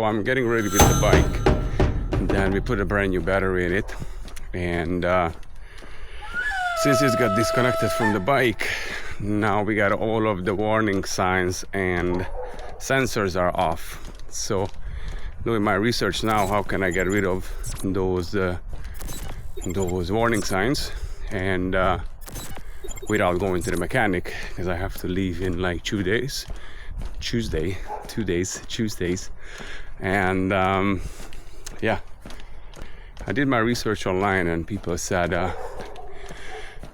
So I'm getting ready with the bike, and then we put a brand new battery in it, and since it's got disconnected from the bike, now we got all of the warning signs and sensors are off. So doing my research now, how can I get rid of those warning signs and without going to the mechanic, because I have to leave in like 2 days. Tuesdays. And yeah, I did my research online, and people said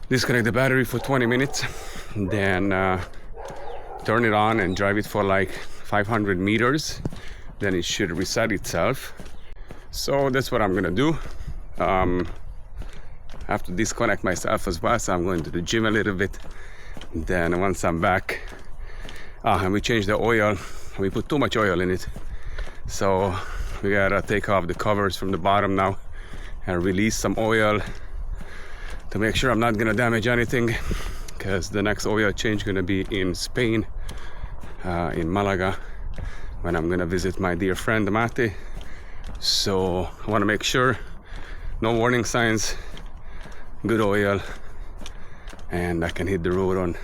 disconnect the battery for 20 minutes, then turn it on and drive it for like 500 meters, then it should reset itself. So that's what I'm gonna do. I have to disconnect myself as well, so I'm going to the gym a little bit. Then once I'm back, and we changed the oil, we put too much oil in it, so we gotta take off the covers from the bottom now and release some oil to make sure I'm not gonna damage anything, because the next oil change gonna be in Spain, in Malaga, when I'm gonna visit my dear friend Mate. So I want to make sure no warning signs, good oil, and I can hit the road on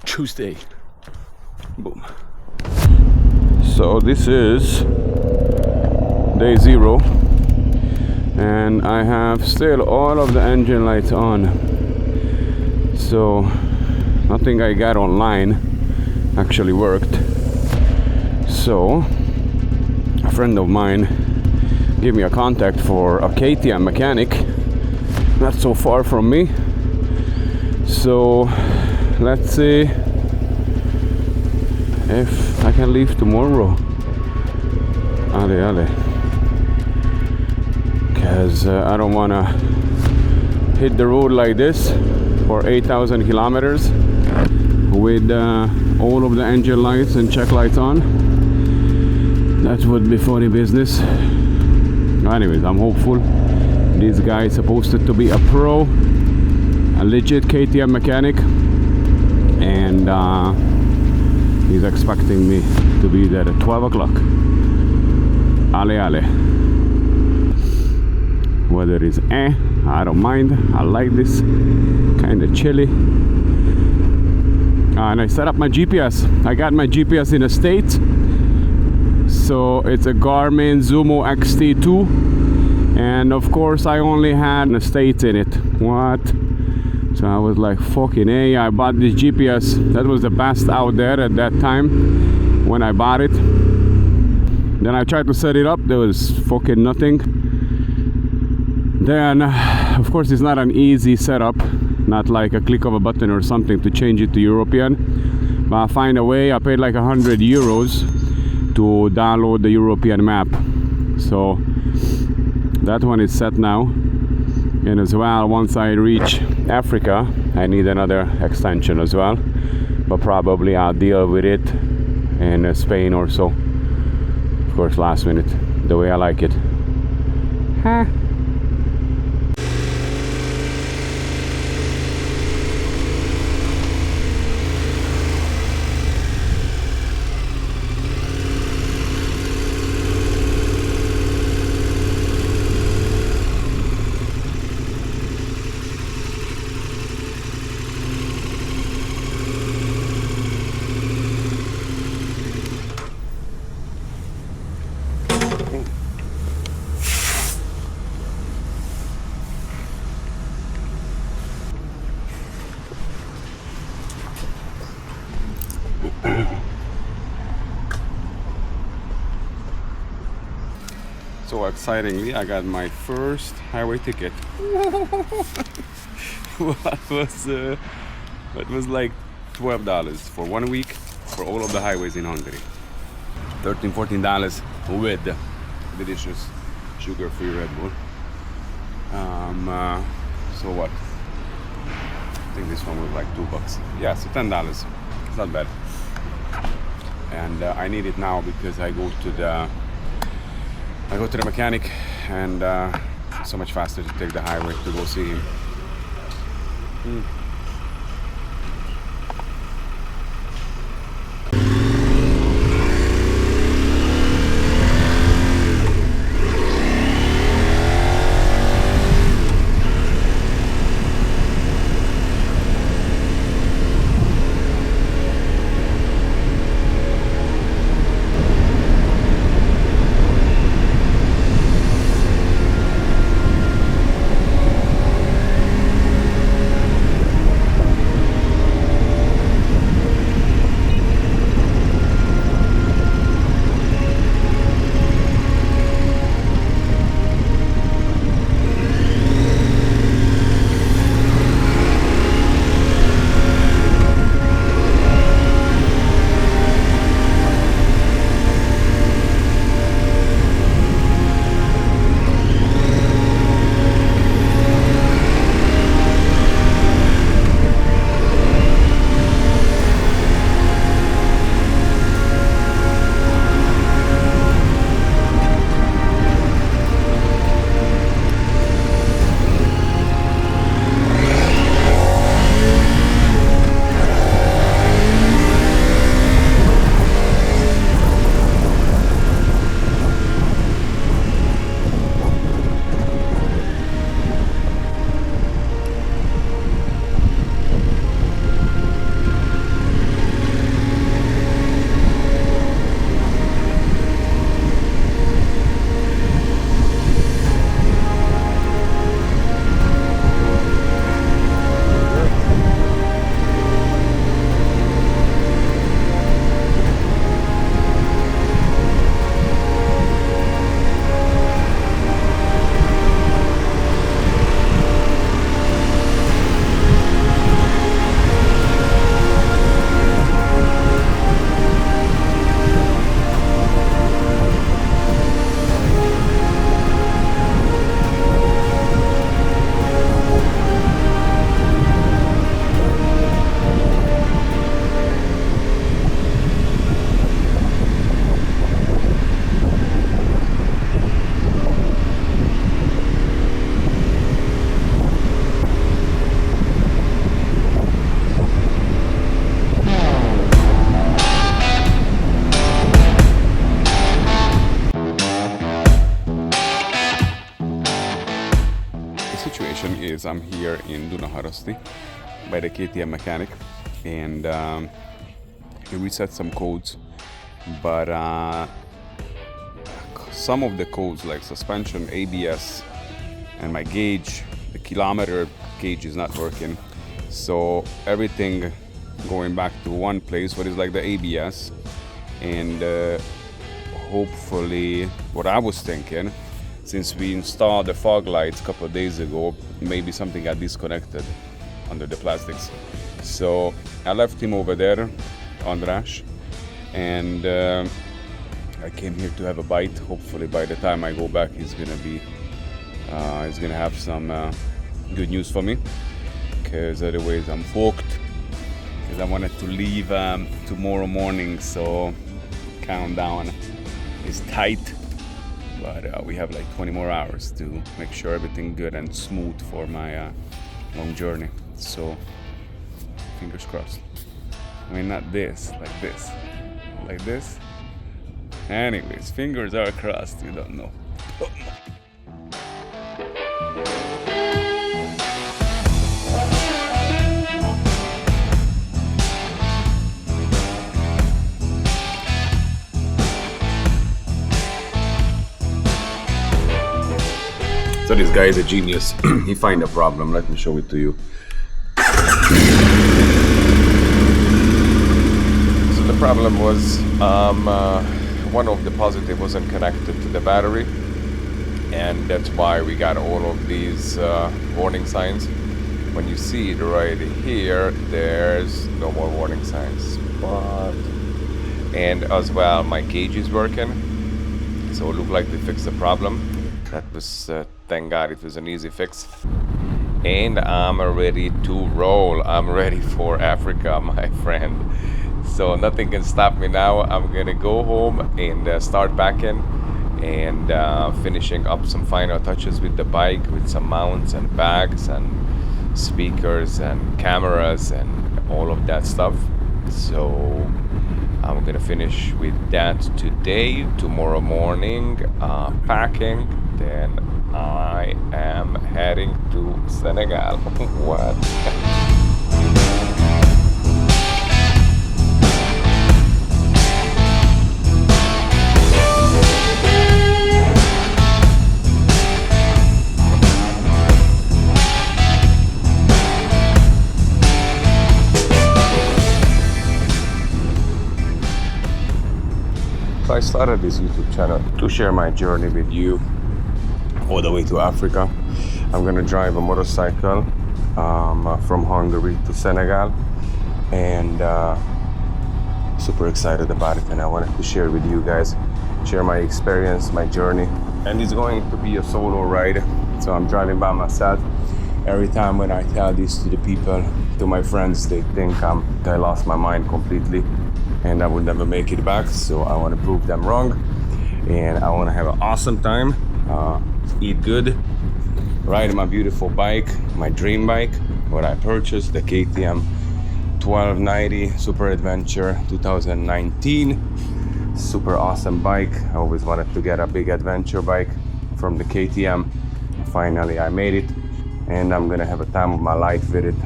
Tuesday. Boom. So this is day 0, and I have still all of the engine lights on, so nothing I got online actually worked. So a friend of mine gave me a contact for a KTM mechanic not so far from me, so let's see if I can leave tomorrow. Ale. Because I don't want to hit the road like this for 8,000 kilometers with all of the engine lights and check lights on. That would be funny business. Anyways, I'm hopeful. This guy is supposed to be a pro, a legit KTM mechanic, and he's expecting me to be there at 12 o'clock. Ale. Weather is I don't mind. I like this. Kind of chilly. And I set up my GPS. I got my GPS in a state. So it's a Garmin Zumo XT2. And of course I only had a state in it. What? So I was like, fucking A, I bought this GPS. That was the best out there at that time when I bought it. Then I tried to set it up. There was fucking nothing. Then, of course, it's not an easy setup. Not like a click of a button or something to change it to European. But I find a way. I paid like 100 euros to download the European map. So that one is set now. And as well, once I reach Africa, I need another extension as well, but probably I'll deal with it in Spain or so. Of course, last minute, the way I like it. Huh. So excitingly, I got my first highway ticket. It was like $12 for 1 week for all of the highways in Hungary. $13-14 with the delicious sugar-free Red Bull. So what? I think this one was like $2. Yeah, so $10. It's not bad. And I need it now because I go to the mechanic, and it's so much faster to take the highway to go see him. is I'm here in Dunaharaszti by the KTM mechanic, and he reset some codes, but some of the codes like suspension, ABS, and my gauge, the kilometer gauge is not working. So everything going back to one place, what is like the ABS, and hopefully, what I was thinking, since we installed the fog lights a couple of days ago, maybe something got disconnected under the plastics. So I left him over there, András, and I came here to have a bite. Hopefully by the time I go back, he's gonna have some good news for me, because otherwise I'm fucked, because I wanted to leave tomorrow morning, so countdown is tight, but we have like 20 more hours to make sure everything good and smooth for my long journey. So fingers crossed. I mean, not this, like this, like this. Anyways, fingers are crossed, you don't know. So this guy is a genius. He find a problem. Let me show it to you. So the problem was one of the positive wasn't connected to the battery, and that's why we got all of these warning signs. When you see it right here, there's no more warning signs. And as well, my gauge is working, so it looked like we fixed the problem. That was, thank God, it was an easy fix. And I'm ready to roll. I'm ready for Africa, my friend. So nothing can stop me now. I'm gonna go home and start packing and finishing up some final touches with the bike, with some mounts and bags and speakers and cameras and all of that stuff. So I'm gonna finish with that today. Tomorrow morning, packing. Then I am heading to Senegal. What? So I started this YouTube channel to share my journey with you all the way to Africa. I'm gonna drive a motorcycle from Hungary to Senegal, and super excited about it, and I wanted to share with you guys, share my experience, my journey. And it's going to be a solo ride, so I'm driving by myself. Every time when I tell this to the people, to my friends, they think I lost my mind completely and I would never make it back. So I want to prove them wrong, and I want to have an awesome time, eat good, ride my beautiful bike, my dream bike, what I purchased, the KTM 1290 Super Adventure 2019. Super awesome bike. I always wanted to get a big adventure bike from the KTM. Finally I made it, and I'm gonna have a time of my life with it.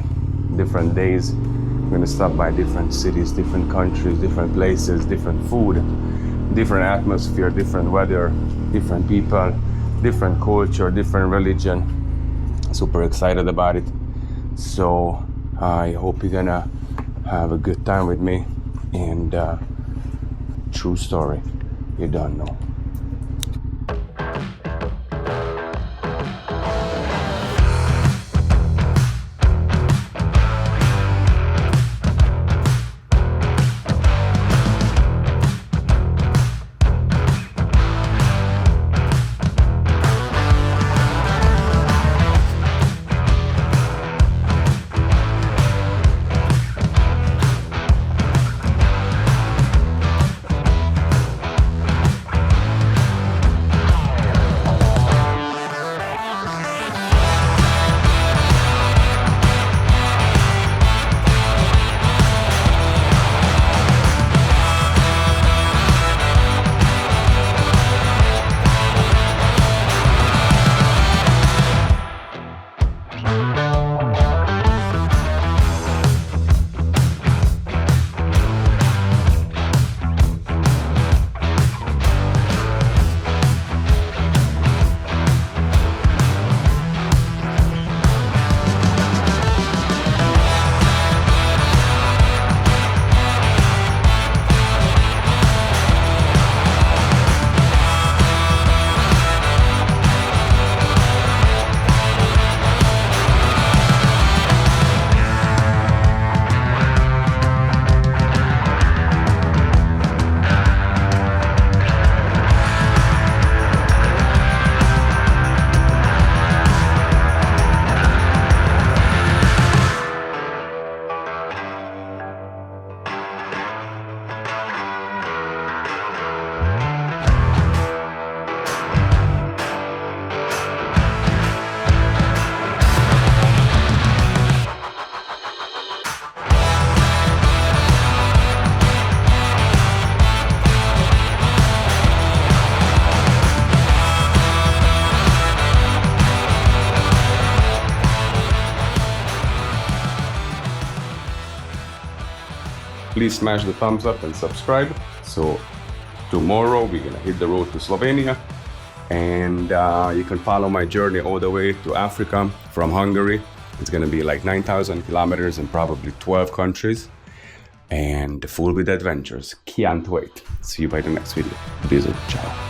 Different days, I'm gonna stop by different cities, different countries, different places, different food, different atmosphere, different weather, different people, different culture, different religion. Super excited about it. So I hope you're gonna have a good time with me, and true story, you don't know. please smash the thumbs up and subscribe. So tomorrow we're gonna hit the road to Slovenia, and you can follow my journey all the way to Africa from Hungary. It's gonna be like 9,000 kilometers in probably 12 countries, and full with adventures. Can't wait. See you by the next video. Bisous. Ciao.